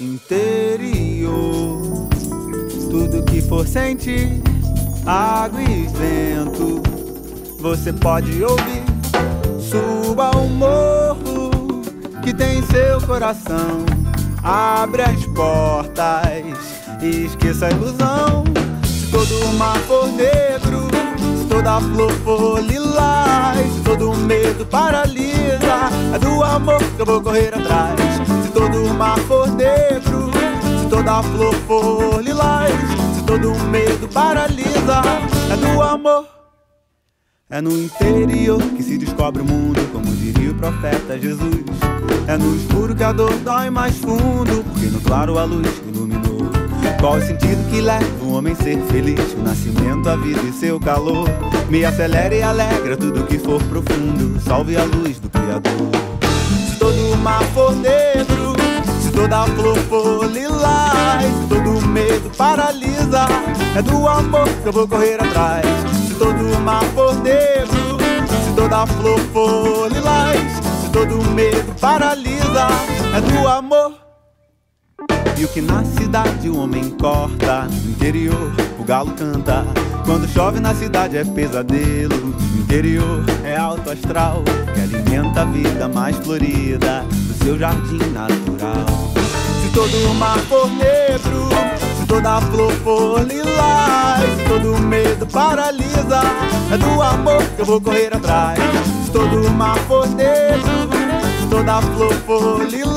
interior. Tudo que for sentir, água e vento, você pode ouvir. Suba o morro que tem seu coração, abre as portas e esqueça a ilusão. Se todo o mar for negro, se toda flor for lilás, se todo o medo paralisa, é do amor que eu vou correr atrás. Se todo o mar for negro, se toda flor for lilás, se todo o medo paralisa, é do amor. É no interior que se descobre o mundo, como diria o profeta Jesus. É no escuro que a dor dói mais fundo, porque no claro a luz iluminou. Qual o sentido que leva o homem a ser feliz? O nascimento, a vida e seu calor. Me acelera e alegra tudo que for profundo, salve a luz do Criador. Se todo o mar for negro, se toda flor for lilás, se todo o medo paralisa, é do amor que eu vou correr atrás. Se todo o mar for negro, se toda flor for lilás, se todo o medo paralisa, é do amor. E o que na cidade o homem corta, no interior o galo canta. Quando chove na cidade é pesadelo, no interior é alto astral, que alimenta a vida mais florida do seu jardim natural. Se todo o mar for negro, se toda flor for lilás, se todo o medo paralisa, é do amor que eu vou correr atrás. Se todo o mar for negro, se toda flor for lilás,